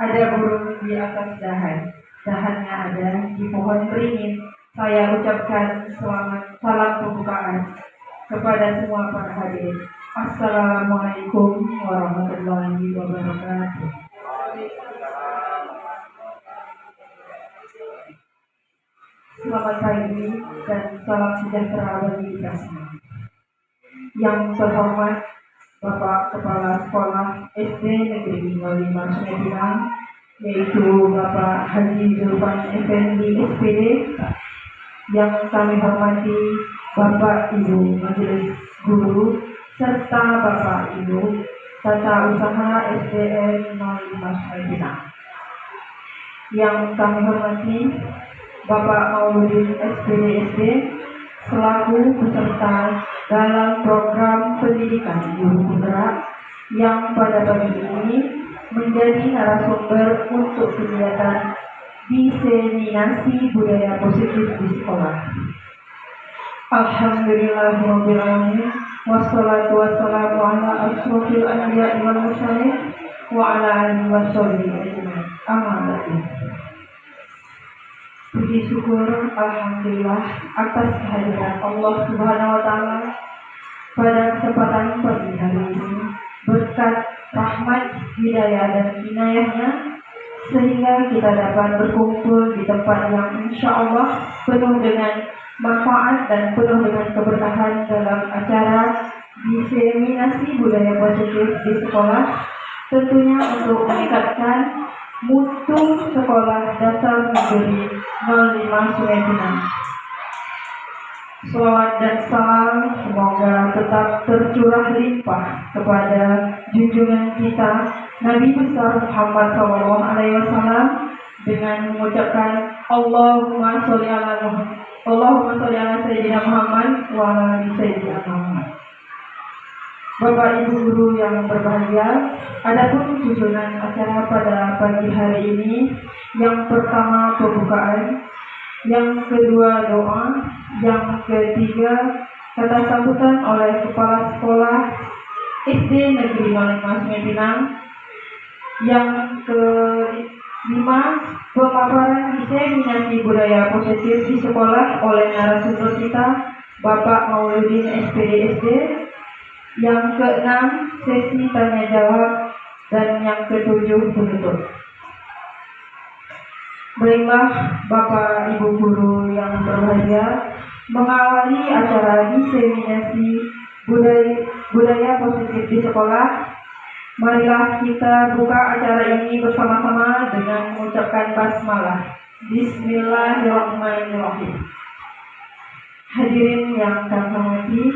Ada burung di atas dahan, dahannya ada di pohon beringin. Saya ucapkan selamat salam pembukaan kepada semua para hadirin. Assalamualaikum warahmatullahi wabarakatuh. Selamat pagi dan salam sejahtera bagi kita semua. Yang terhormat Bapak Kepala Sekolah SD Negeri 05 Sungai Pinang, yaitu Bapak Haji Zulfan Effendi SPD. Yang kami hormati Bapak Ibu Majelis Guru serta Bapak Ibu Tata Usaha SDN 05 Sungai Pinang. Yang kami hormati Bapak Mauludin SPD SD selaku peserta dalam program pendidikan guru penggerak yang pada pagi ini menjadi narasumber untuk kegiatan diseminasi budaya positif di sekolah. Alhamdulillahirabbil alamin wassalatu wassalamu ala asyrofil anbiya'i wal mursalin wa ala alihi washabihi ajmain. Amma ba'du. Puji syukur alhamdulillah atas kehadiran Allah Subhanahu wa taala pada kesempatan pagi hari ini, berkat rahmat, hidayah dan inayahnya sehingga kita dapat berkumpul di tempat yang insya Allah penuh dengan manfaat dan penuh dengan keberkahan dalam acara diseminasi budaya positif di sekolah, tentunya untuk meningkatkan mutu sekolah dasar negeri 05 Sungai Pinang. Salawat dan salam semoga tetap tercurah limpah kepada junjungan kita Nabi besar Muhammad SAW dengan mengucapkan Allahumma sholli ala Sayyidina Muhammad wa ala Sayyidina Muhammad. Bapak Ibu guru yang berbahagia, adapun susunan acara pada pagi hari ini, yang pertama pembukaan, yang kedua doa, yang ketiga kata sambutan oleh Kepala Sekolah SD Negeri 05 Sungai Pinang, yang kelima pemaparan diseminasi budaya positif di sekolah oleh narasumber kita Bapak Mauludin SPD SD, yang keenam sesi tanya jawab, dan yang ketujuh penutup. Baiklah Bapak Ibu guru yang berbahagia, mengawali acara diseminasi budaya positif di sekolah, marilah kita buka acara ini bersama-sama dengan mengucapkan basmalah. Bismillahirrahmanirrahim. Hadirin yang kami hormati,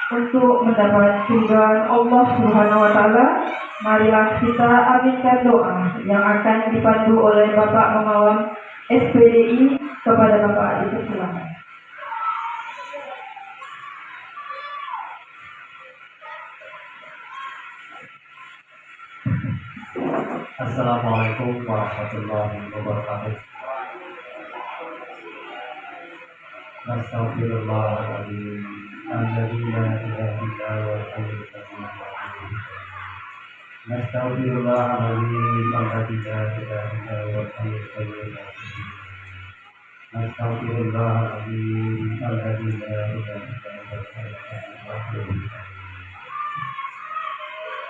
untuk mendapat ridhaan Allah Subhanahu wa taala, marilah kita aminkan doa yang akan dipandu oleh Bapak Mengawam SPDI kepada Bapak Ibu. Silakan. Assalamualaikum warahmatullahi wabarakatuh. Astagfirullahaladzim. Alladzi la ilaha illa huwal hayyul qayyum. Astagfirullahaladzim. Alladzi la ilaha illa huwal hayyul qayyum. Astagfirullahaladzim. Alladzi la ilaha illa huwal hayyul qayyum.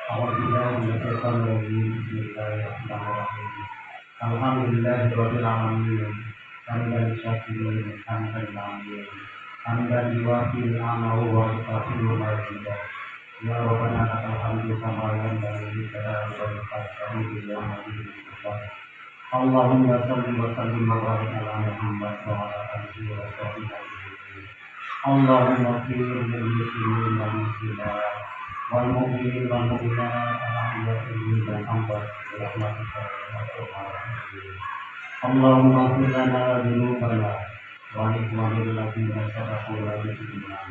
Alhamdulillah, bismillahirrahmanirrahim. Alhamdulillahirabbil alamin. Hamdan syakirin, hamdan hamid. Hamdan yuwafil amahu wa yukafiru mazidah. Ya Rabbana lakal hamdu kama yanbaghi li jalali wajhika wa li Allahumma shalli wa sallim wa barik ala Muhammad wa ala alihi wa sahbihi. Allahumma qil lil muslimin wal muslimat wal mu'minin wal mu'minat al-ahya'i minhum wal amwat bi rahmatika ya arhamar rahimin. Allahumma ighfir lana dhunubana wa li ikhwanina alladziina sabaquna bil iman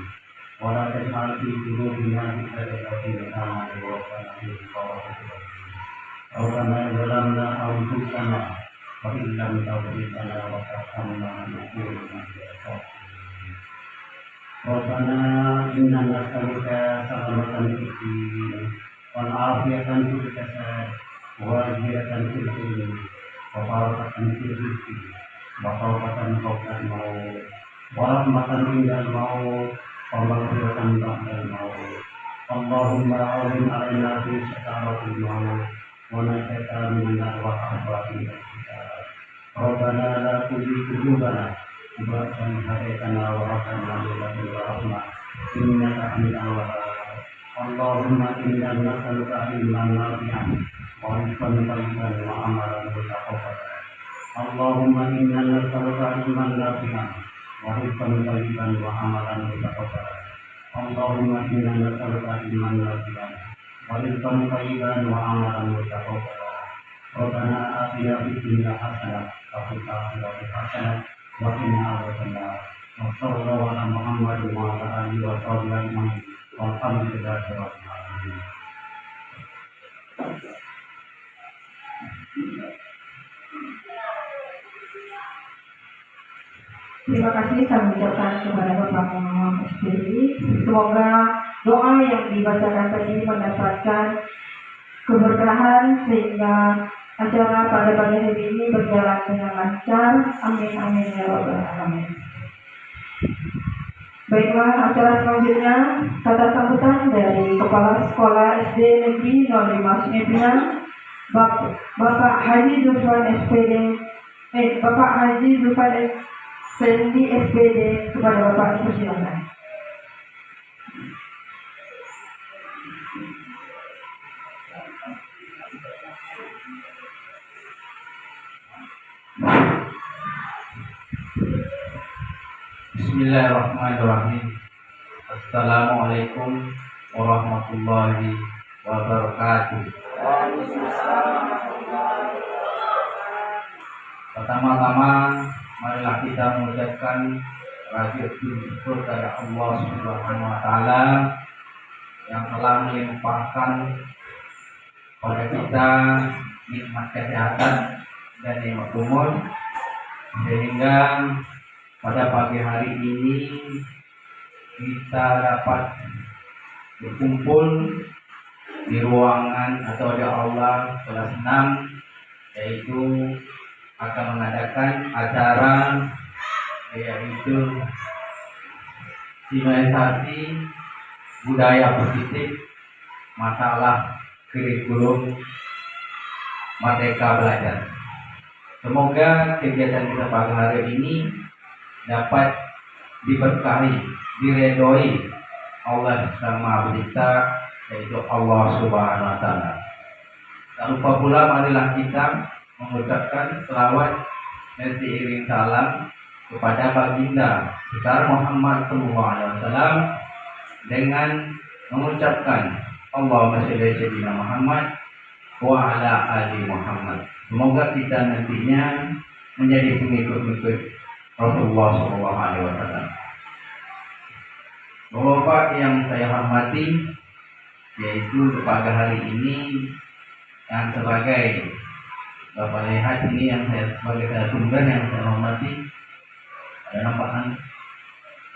wa la taj'al fi qulubina ghillan lil ladzina amanu rabbana innaka ra'ufur rahim. Rabbana zalamna anfusana wa in lam taghfir lana wa tarhamna lanakunanna minal khasirin. Rabbana innana nas'aluka salamatan fid din wal afiyatan fil jasad وزيادة في العلم وبركة في الرزق وتوبة قبل الموت ورحمة عند الموت ومغفرة بعد الموت اللهم أعلم علينا في سكرات الموت ونجنا من النار وأحباب الكتاب ربنا لا تزغ قلوبنا بعد إذ هديتنا وهب لنا من لدنك رحمة إنك أنت الوهاب اللهم إنا نسألك علما نافعا ورزقا طيبا وعملا متقبلا اللهم إنا نسألك علما نافعا ورزقا طيبا وعملا متقبلا اللهم إنا نسألك علما نافعا ورزقا طيبا وعملا متقبلا ربنا آتنا في الدنيا حسنة وفي الآخرة حسنة وقنا عذاب النار وصلى الله على محمد وعلى آله وصحبه أجمعين والحمد لله رب العالمين. Terima kasih kami ucapkan kepada Bapak Muhammad SPDI. Semoga doa yang dibacakan tadi mendapatkan keberkahan sehingga acara pada pagi hari ini berjalan dengan lancar. Amin amin ya rabbal alamin. Baiklah, acara selanjutnya kata sambutan dari Kepala Sekolah SD Negeri 05 Sungai Pinang, Bapak Haji Zulfan Bapak Haji Zulfan Fendi SPD, kepada Bapak dipersilakan. Bismillahirrahmanirrahim. Assalamualaikum warahmatullahi wabarakatuh. Pertama-tama marilah kita mengucapkan rasa syukur kepada Allah Subhanahu wa taala yang telah melimpahkan kepada kita nikmat kesehatan dan nikmat umur sehingga pada pagi hari ini kita dapat berkumpul di ruangan atau di aula kelas 6, yaitu akan mengadakan acara yaitu simulisasi budaya positif masalah kurikulum Merdeka Belajar. Semoga kegiatan kita pagi hari ini dapat diberkahi, diredoi Allah Sang Maha Pencipta, yaitu Allah Subhanahu wa taala. Tak lupa pula marilah kita mengucapkan selawat dan diiring salam kepada baginda besar Muhammad SAW dengan mengucapkan Allahumma shalli ala sayyidina Muhammad wa ala ali Muhammad. Semoga kita nantinya menjadi pengikut-pengikut Rasulullah SAW. Bapak yang saya hormati, yaitu pada hari ini yang sebagai Bapak lihat ini yang saya sebagai narasumber yang saya hormati, ada nampakan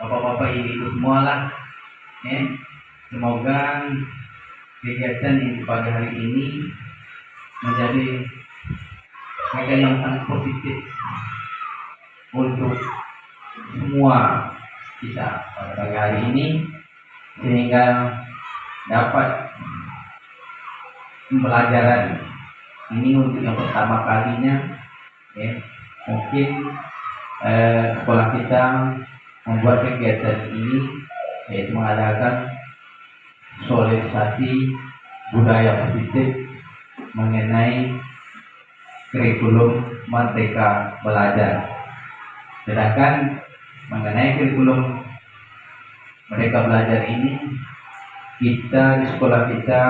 bapak-bapak ini itu semua lah. Semoga kegiatan yang pada hari ini menjadi kegiatan yang sangat positif untuk semua kita pada pagi hari ini, sehingga dapat pembelajaran ini untuk yang pertama kalinya, mungkin sekolah kita membuat kegiatan ini, yaitu mengadakan sosialisasi budaya positif mengenai kurikulum Merdeka Belajar. Sedangkan mengenai kurikulum Merdeka Belajar ini, kita di sekolah kita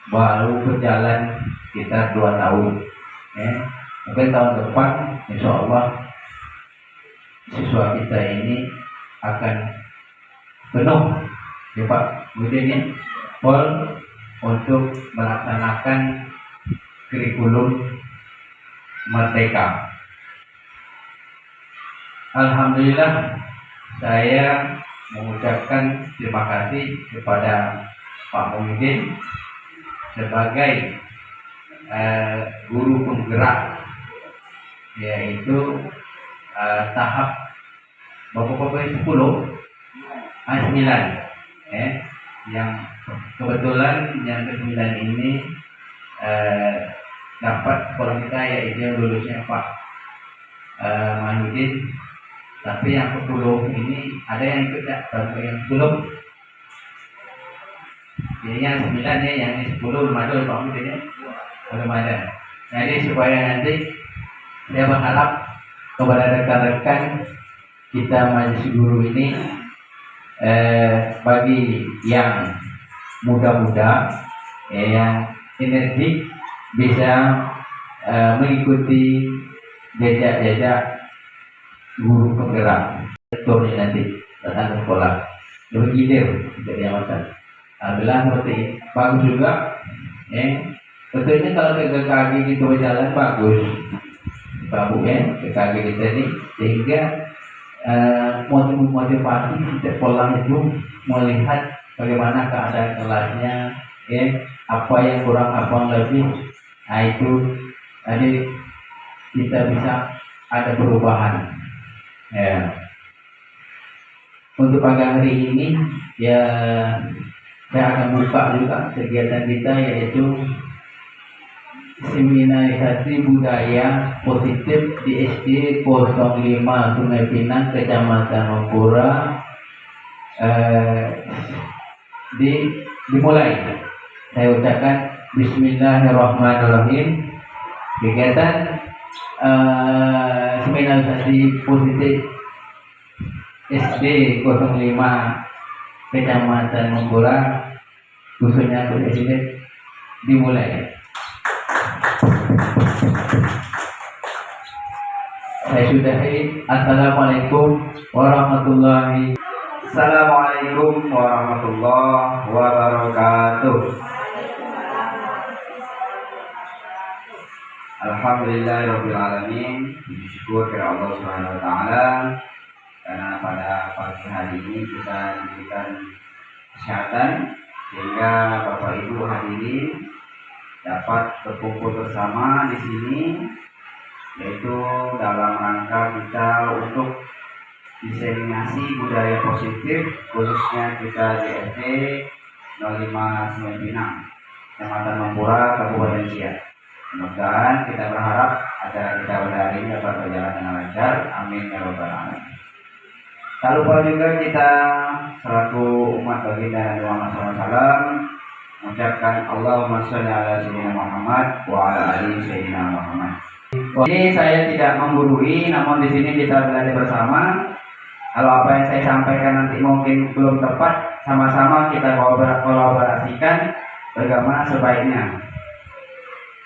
baru berjalan sekitar 2 tahun. Mungkin tahun depan insya Allah siswa kita ini akan penuh ya Pak Budin full untuk melaksanakan kurikulum Merdeka. Alhamdulillah, saya mengucapkan terima kasih kepada Pak Muhyiddin sebagai guru penggerak, yaitu tahap bapak-bapak 10 9 yang kebetulan yang ke-9 ini dapat sekolah kita, yaitu yang lulusnya Pak Mahmudin. Tapi yang ke-10 ini ada yang ikut ya, sampai yang 10. Jadi yang 9 ya, yang 10 belum ada Pak Mahmudin ya, belum ada. Jadi supaya nanti saya berharap kepada rekan-rekan kita majelis guru ini, bagi yang muda-muda yang energik bisa mengikuti jejak-jejak guru penggerak rektornya nanti datang ke sekolah lebih gilir tidak diamalkan. Alhamdulillah seperti ini. Bagus juga, tentunya kalau ke kaki kita berjalan bagus, bagus ke kaki kita ini, sehingga motivasi sekolah itu melihat bagaimana keadaan kelasnya, apa yang kurang, apa yang lebih. Nah itu nanti kita bisa ada perubahan. Untuk pagi hari ini ya saya akan buka juga kegiatan kita, yaitu seminarisasi budaya positif di SD 05 Sungai Pinang, Kecamatan Mempura. Dimulai. Saya ucapkan Bismillahirrahmanirrahim. Kegiatan seminarisasi positif SD 05 Kecamatan Mempura, khususnya untuk SD, dimulai. Saya sudahi. Assalamualaikum warahmatullahi wabarakatuh. Alhamdulillahirrahmanirrahim. Syukur kepada Allah Subhanahu wa Ta'ala, karena pada pagi hari ini kita diberikan kesehatan sehingga Bapak Ibu hadirin dapat berkumpul bersama di sini, yaitu dalam rangka kita untuk diseminasi budaya positif, khususnya kita di SD 05 Sungai Pinang, Kecamatan Mempura, Kabupaten Siak. Mudah-mudahan kita berharap acara kita pada hari ini dapat berjalan dengan lancar. Amin ya rabbal alamin. Tak lupa juga kita selaku umat baginda Nabi Muhammad SAW mengucapkan Allahumma sholli ala sayyidina Muhammad wa ala ali sayyidina Muhammad. Ini saya tidak menggurui, namun di sini kita belajar bersama. Kalau apa yang saya sampaikan nanti mungkin belum tepat, sama-sama kita kolaborasikan bagaimana sebaiknya.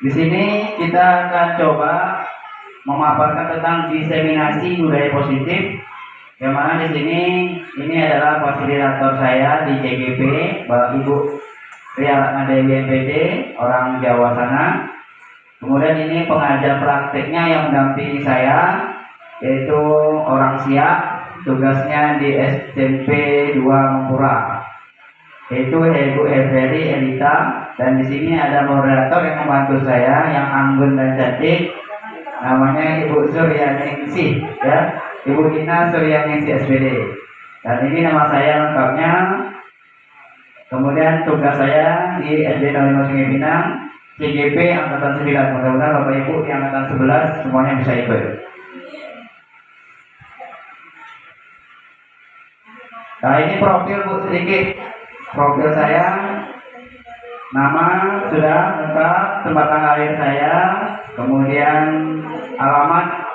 Di sini kita akan coba memaparkan tentang diseminasi budaya positif. Yang mana di sini ini adalah fasilitator saya di CGP, Bapak Ibu Rialatna Dewi MPD, orang Jawa sana. Kemudian ini pengajar prakteknya yang mendampingi saya, yaitu orang Siak, tugasnya di SMP 2 Mempura, yaitu Ibu Everi Elita. Dan di sini ada moderator yang membantu saya, yang anggun dan cantik, namanya Ibu Suryaningsih, ya, Ibu Ina Suryaningsih SPD. Dan ini nama saya lengkapnya. Kemudian tugas saya di SD 05 Sungai Pinang, CGP angkatan 9. Mudah-mudahan Bapak Ibu yang angkatan 11 semuanya bisa ikut. Nah ini profil Bu, sedikit profil saya. Nama sudah lengkap, tempat tanggal lahir saya, kemudian alamat,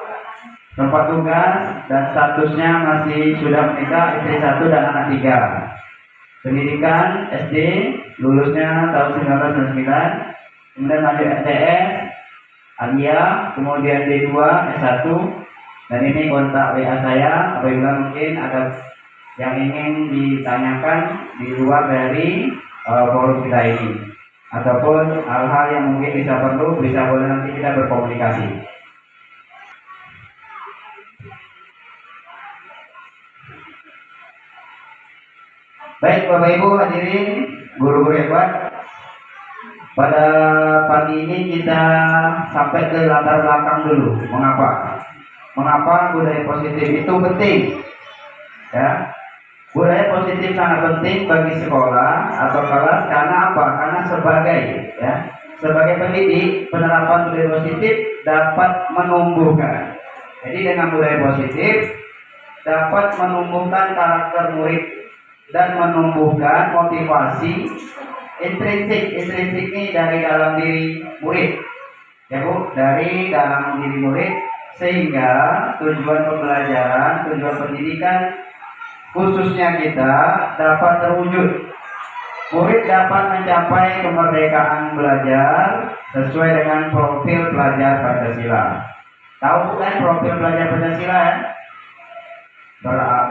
tempat tugas, dan statusnya masih sudah menikah, istri 1 dan anak 3. Pendidikan SD, lulusnya tahun 1999, kemudian lanjut STS, Alia, kemudian D2, S1, dan ini kontak WA saya. Apabila mungkin ada yang ingin ditanyakan di luar dari forum kita ini, ataupun hal-hal yang mungkin bisa perlu, bisa boleh nanti kita berkomunikasi. Baik Bapak Ibu hadirin, guru-guru hebat, Pada pagi ini kita sampai ke latar belakang dulu. Mengapa? Mengapa budaya positif itu penting? Ya, budaya positif sangat penting bagi sekolah atau kelas karena apa? Karena sebagai pendidik, penerapan budaya positif dapat menumbuhkan. Jadi dengan budaya positif dapat menumbuhkan karakter murid dan menumbuhkan motivasi intrinsik ini dari dalam diri murid, ya Bu, dari dalam diri murid, sehingga tujuan pembelajaran, tujuan pendidikan khususnya kita dapat terwujud. Murid dapat mencapai kemerdekaan belajar sesuai dengan profil pelajar Pancasila. Tahu bukan profil pelajar Pancasila ya?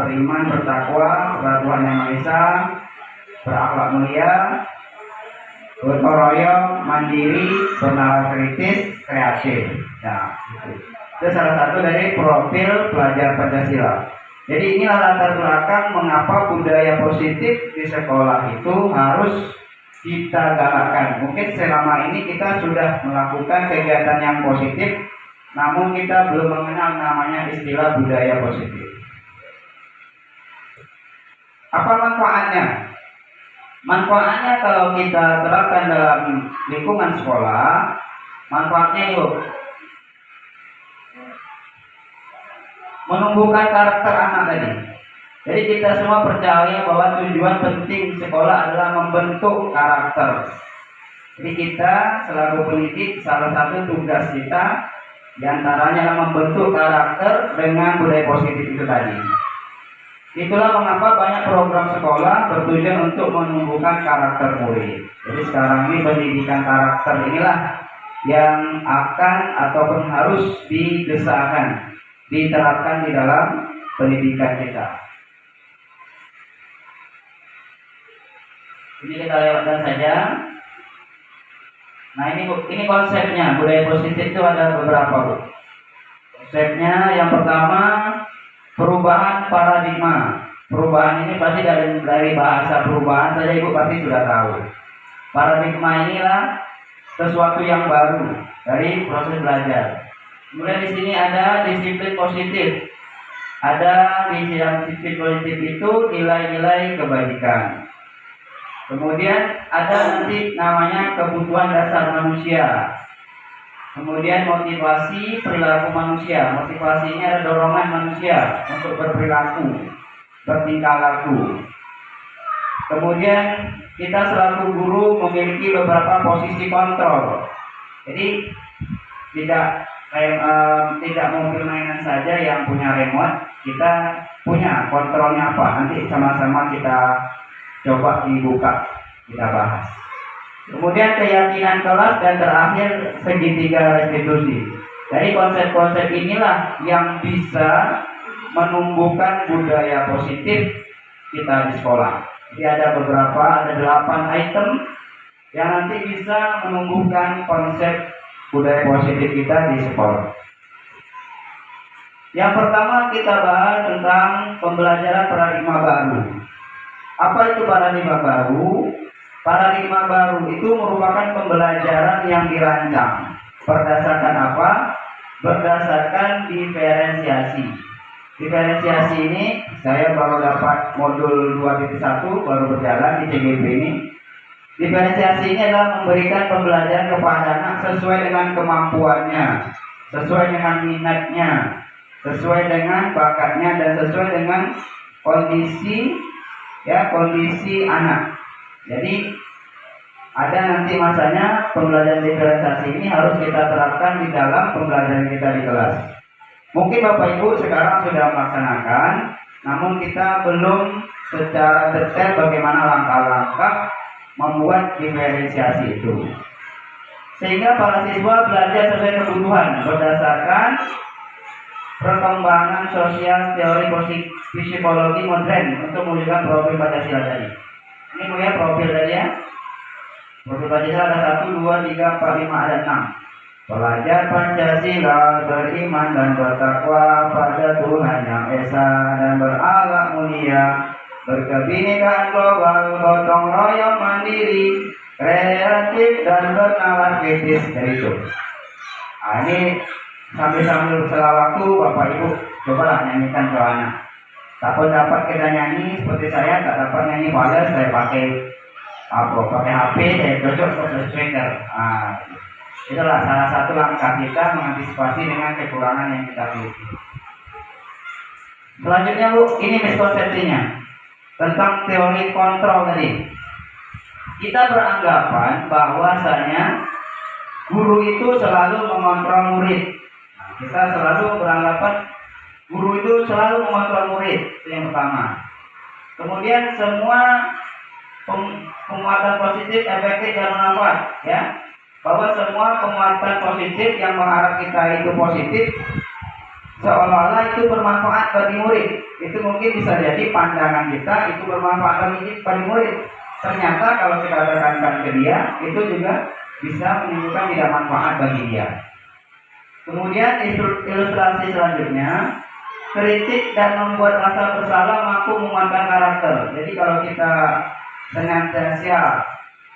Beriman, bertakwa, Tuhan Yang Maha Esa, berakhlak mulia, gotong royong, mandiri, bernalar kritis, kreatif. Nah, itu salah satu dari profil pelajar Pancasila. Jadi inilah latar belakang mengapa budaya positif di sekolah itu harus kita galakkan. Mungkin selama ini kita sudah melakukan kegiatan yang positif, namun kita belum mengenal namanya istilah budaya positif. Apa manfaatnya? Manfaatnya kalau kita terapkan dalam lingkungan sekolah, manfaatnya yuk menumbuhkan karakter anak tadi. Jadi kita semua percaya bahwa tujuan penting sekolah adalah membentuk karakter. Jadi kita selaku pendidik, salah satu tugas kita diantaranya adalah membentuk karakter dengan budaya positif itu tadi. Itulah mengapa banyak program sekolah bertujuan untuk menumbuhkan karakter murid. Jadi sekarang ini pendidikan karakter inilah yang akan ataupun harus didesakkan, diterapkan di dalam pendidikan kita. Ini kita lewatkan saja. Nah ini konsepnya, budaya positif itu ada beberapa Bu. Konsepnya yang pertama perubahan paradigma. Perubahan ini pasti dari bahasa perubahan saja Ibu pasti sudah tahu. Paradigma inilah sesuatu yang baru dari proses belajar. Kemudian di sini ada disiplin positif. Ada di dalam disiplin positif itu nilai-nilai kebajikan. Kemudian ada nanti namanya kebutuhan dasar manusia. Kemudian motivasi perilaku manusia. Motivasi ini adalah dorongan manusia untuk berperilaku, bertingkah laku. Kemudian kita selaku guru memiliki beberapa posisi kontrol. Jadi tidak mobil mainan saja yang punya remote, kita punya kontrolnya apa. Nanti sama-sama kita coba dibuka, kita bahas. Kemudian keyakinan kelas dan terakhir segitiga restitusi. Jadi konsep-konsep inilah yang bisa menumbuhkan budaya positif kita di sekolah. Jadi ada 8 item yang nanti bisa menumbuhkan konsep budaya positif kita di sekolah. Yang pertama kita bahas tentang pembelajaran paradigma baru. Apa itu paradigma baru? Paradigma baru itu merupakan pembelajaran yang dirancang. Berdasarkan apa? Berdasarkan diferensiasi. Diferensiasi ini saya baru dapat modul 2.1 baru berjalan di CGP ini. Diferensiasi ini adalah memberikan pembelajaran kepada anak sesuai dengan kemampuannya, sesuai dengan minatnya, sesuai dengan bakatnya, dan sesuai dengan kondisi anak. Jadi ada nanti masanya pembelajaran diferensiasi ini harus kita terapkan di dalam pembelajaran kita di kelas. Mungkin Bapak Ibu sekarang sudah melaksanakan, namun kita belum secara detail bagaimana langkah-langkah membuat diferensiasi itu. Sehingga para siswa belajar sesuai kebutuhan berdasarkan perkembangan sosial teori psikologi modern untuk mewujudkan profil Pancasila tadi. Ini punya profil tadi ya. Profil Pancasila ada 1, 2, 3, 4, 5, ada 6. Pelajar Pancasila beriman dan bertakwa pada Tuhan Yang Esa dan berakhlak mulia, berkebinekaan global, gotong royong mandiri, kreatif wajib dan bernalar kritis dari itu. Nah, ini sambil setelah waktu Bapak Ibu cobalah nyanyikan ke anak. Tak pun dapat kita nyanyi seperti saya, tak dapat nyanyi fals, saya pakai HP, saya cocok ke speaker. Itulah salah satu langkah kita mengantisipasi dengan kekurangan yang kita miliki. Selanjutnya Bu, ini miskonsepsinya tentang teori kontrol tadi. Kita beranggapan bahwasanya guru itu selalu mengontrol murid. Kita selalu beranggapan guru itu selalu mengontrol murid, itu yang pertama. Kemudian semua penguatan positif, efektif dan bermanfaat, ya. Bahwa semua penguatan positif yang mengharap kita itu positif seolah-olah itu bermanfaat bagi murid. Itu mungkin bisa jadi pandangan kita itu bermanfaat bagi murid. Ternyata kalau kita tekankan ke dia, itu juga bisa menimbulkan tidak manfaat bagi dia. Kemudian ilustrasi selanjutnya, kritik dan membuat rasa bersalah mampu menguatkan karakter. Jadi kalau kita senantiasa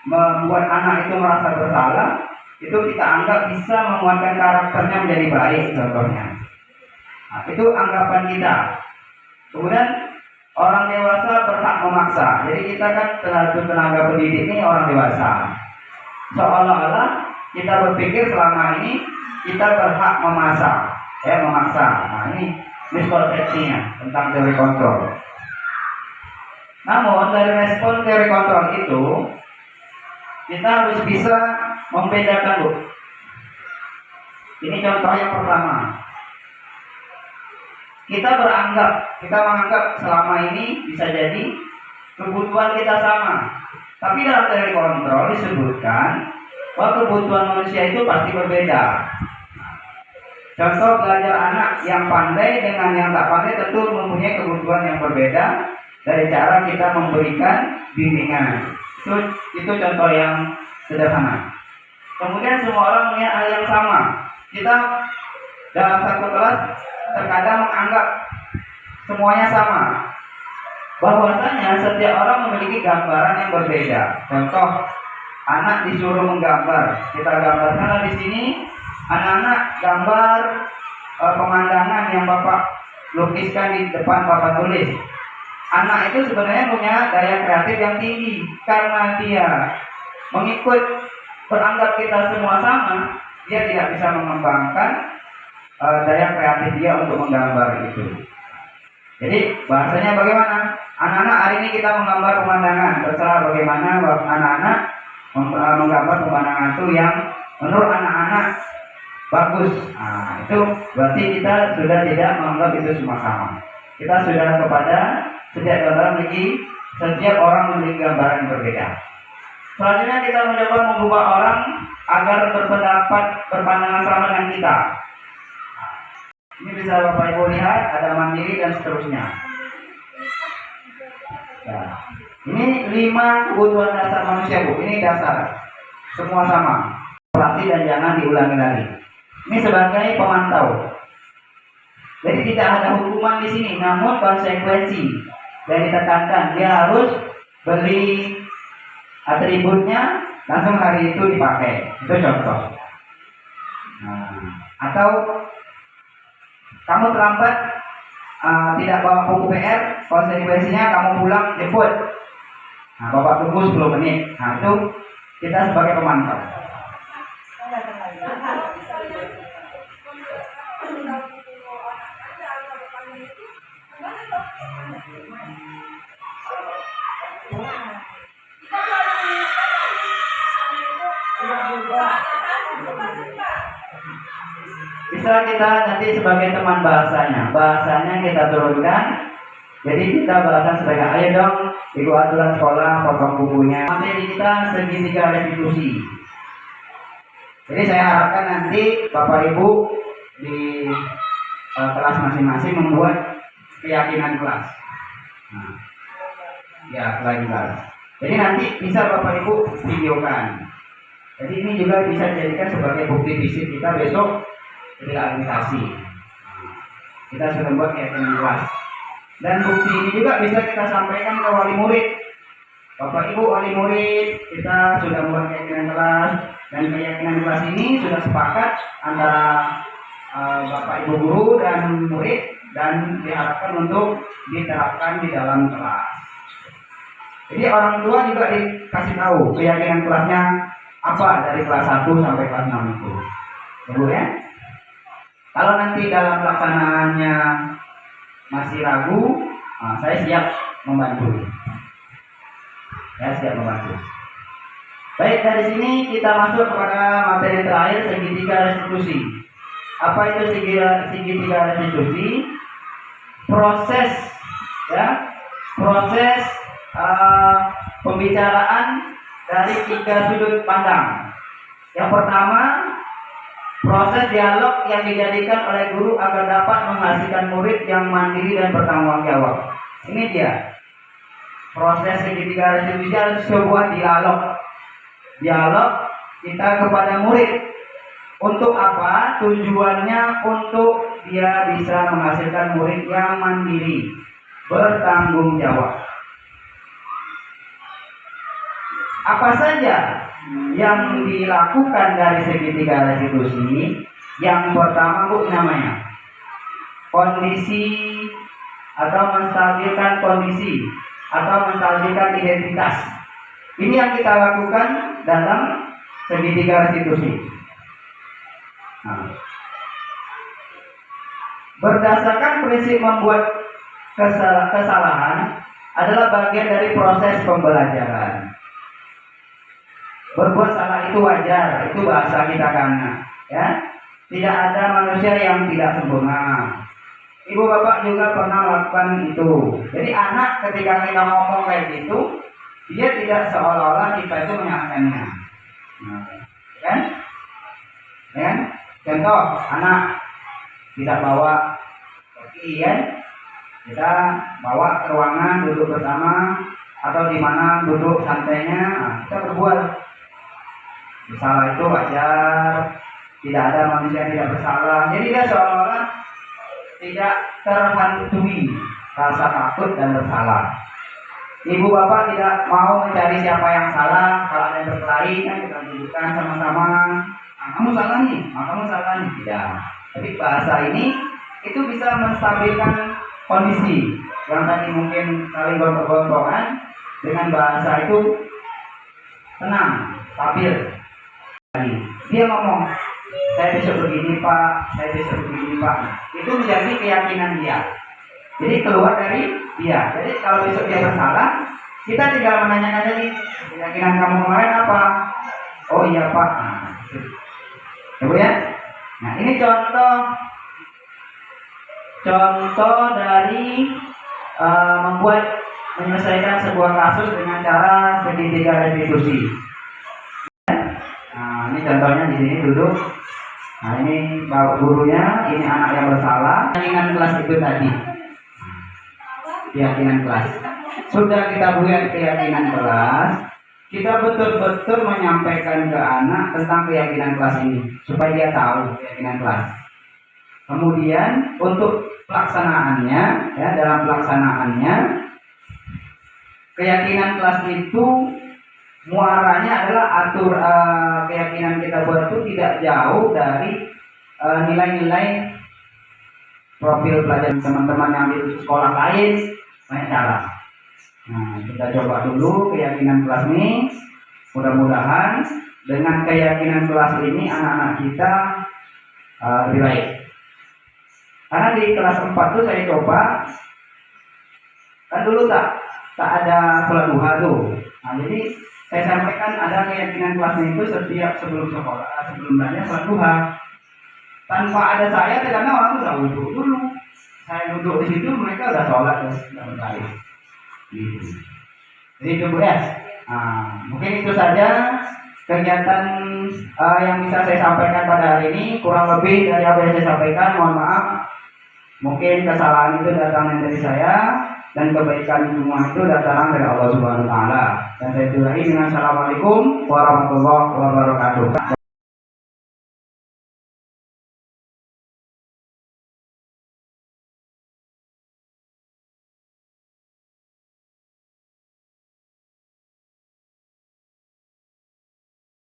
membuat anak itu merasa bersalah, itu kita anggap bisa menguatkan karakternya menjadi baik contohnya. Nah, itu anggapan kita. Kemudian orang dewasa berhak memaksa. Jadi kita kan tenaga pendidik ini orang dewasa. Seolah-olah kita berpikir selama ini kita berhak memaksa. Nah, ini miskonsepsinya tentang teori kontrol. Namun dari respon teori kontrol itu kita harus bisa membedakan, Bu. Ini contoh yang pertama. Kita menganggap selama ini bisa jadi kebutuhan kita sama. Tapi dalam teori kontrol disebutkan bahwa kebutuhan manusia itu pasti berbeda. Contoh belajar anak yang pandai dengan yang tak pandai tentu mempunyai kebutuhan yang berbeda dari cara kita memberikan bimbingan. Itu contoh yang sederhana. Kemudian semua orang punya hal yang sama. Kita dalam satu kelas terkadang menganggap semuanya sama. Bahwasanya setiap orang memiliki gambaran yang berbeda. Contoh, anak disuruh menggambar. Kita gambarkan di sini, anak-anak gambar pemandangan yang Bapak lukiskan di depan Bapak tulis. Anak itu sebenarnya punya daya kreatif yang tinggi karena dia mengikut beranggap kita semua sama, dia tidak bisa mengembangkan daya kreatif dia untuk menggambar itu. Jadi bahasanya bagaimana? Anak-anak hari ini kita menggambar pemandangan, terserah bagaimana anak-anak menggambar pemandangan itu yang menurut anak-anak bagus. Nah, itu berarti kita sudah tidak menganggap itu semua sama. Kita sudah kepada setiap orang memiliki gambaran yang berbeda. Selanjutnya kita mencoba mengubah orang agar berpandangan sama dengan kita. Ini bisa Bapak Ibu lihat, ada mandiri dan seterusnya. Ya. Ini 5 kebutuhan dasar manusia, Bu. Ini dasar, semua sama. Pasti dan jangan diulangi lagi. Ini sebagai pemantau. Jadi tidak ada hukuman di sini, namun konsekuensi yang ditekankan. Dia harus beli atributnya langsung hari itu dipakai. Itu contoh. Atau kamu terlambat tidak bawa buku PR, konsekuensinya kamu pulang jemput. Bapak tunggu 10 menit. Itu kita sebagai pemantau. Bisa kita nanti sebagai teman bahasanya kita turunkan. Jadi kita bahasan sebagai ayo dong ikut aturan sekolah, potong bukunya. Materi kita segitiga restitusi. Jadi saya harapkan nanti Bapak Ibu di kelas masing-masing membuat keyakinan kelas. Kelas. Jadi nanti bisa Bapak Ibu videokan. Jadi ini juga bisa dijadikan sebagai bukti fisik kita besok ketika administrasi. Kita sudah buat keyakinan kelas. Dan bukti ini juga bisa kita sampaikan ke wali murid. Bapak Ibu wali murid, kita sudah membuat keyakinan kelas, dan keyakinan kelas ini sudah sepakat antara Bapak Ibu guru dan murid, dan diharapkan untuk diterapkan di dalam kelas. Jadi orang tua juga dikasih tahu keyakinan kelasnya apa dari kelas 1 sampai kelas 6 itu. Ibu ya. Kalau nanti dalam pelaksanaannya masih ragu, saya siap membantu. Saya siap membantu. Baik, dari sini kita masuk kepada materi terakhir, segitiga restitusi. Apa itu segitiga restitusi? Proses, ya, proses pembicaraan dari 3 sudut pandang. Yang pertama, proses dialog yang dijadikan oleh guru agar dapat menghasilkan murid yang mandiri dan bertanggung jawab. Ini dia. Proses segitiga restitusi adalah sebuah dialog kita kepada murid. Untuk apa? Tujuannya untuk dia bisa menghasilkan murid yang mandiri, bertanggung jawab. Apa saja yang dilakukan dari segitiga restitusi? Yang pertama, Bu, namanya kondisi atau menstabilkan kondisi atau menstabilkan identitas. Ini yang kita lakukan dalam segitiga restitusi. Berdasarkan prinsip membuat kesalahan adalah bagian dari proses pembelajaran. Berbuat salah itu wajar, itu bahasa kita karena, ya. Tidak ada manusia yang tidak sempurna. Ibu bapak juga pernah melakukan itu. Jadi anak ketika kita ngomong kayak gitu, dia tidak seolah-olah kita itu menyalahkannya. Kan? Kan? Contoh, anak tidak bawa kopi, kan? Kita bawa ke ruangan duduk bersama atau di mana duduk santainya, kita berbuat. Salah itu wajar, tidak ada manusia yang tidak bersalah. Jadi dia seolah-olah tidak terhantui rasa takut dan bersalah. Ibu bapak tidak mau mencari siapa yang salah. Kalau ada yang berkelahi kan kita dudukkan sama-sama. Kamu salah nih, kamu salah nih. Tidak. Tapi bahasa ini itu bisa menstabilkan kondisi yang tadi mungkin saling gontok-gontokan. Dengan bahasa itu tenang, stabil. Dia ngomong, saya besok begini pak, saya besok begini pak. Itu menjadi keyakinan dia. Jadi keluar dari dia. Jadi kalau besok dia bersalah, kita tinggal menanyakan tadi, keyakinan kamu kemarin apa? Oh iya pak. Coba ya. Nah ini contoh dari menyelesaikan sebuah kasus dengan cara segitiga restitusi. Nah, ini contohnya di sini duduk. Nah, ini bapak gurunya, ini anak yang bersalah. Keyakinan kelas itu tadi. Keyakinan kelas. Sudah kita buat keyakinan kelas, kita betul-betul menyampaikan ke anak tentang keyakinan kelas ini supaya dia tahu keyakinan kelas. Kemudian untuk pelaksanaannya, ya dalam pelaksanaannya, keyakinan kelas itu muaranya adalah keyakinan kita buat itu tidak jauh dari nilai-nilai profil pelajaran teman-teman yang di sekolah lain, banyak cara. Nah, kita coba dulu keyakinan kelas ini. Mudah-mudahan dengan keyakinan kelas ini anak-anak kita lebih baik. Karena di kelas 4 tuh saya coba, kan dulu tak ada sholat duha tuh. Nah, jadi saya sampaikan ada keyakinan kelasnya itu setiap sebelum belajar sholat duha. Tanpa ada saya, karena orang udah wudhu dulu. Saya duduk di situ, mereka udah sholat dan berkali. Gitu. Jadi itu Bu ya. Nah, mungkin itu saja kegiatan yang bisa saya sampaikan pada hari ini. Kurang lebih dari apa yang saya sampaikan, mohon maaf. Mungkin kesalahan itu datang dari saya dan kebaikan semua itu datang dari Allah Subhanahu wa taala. Dan saya tutupi dengan assalamualaikum warahmatullahi wabarakatuh.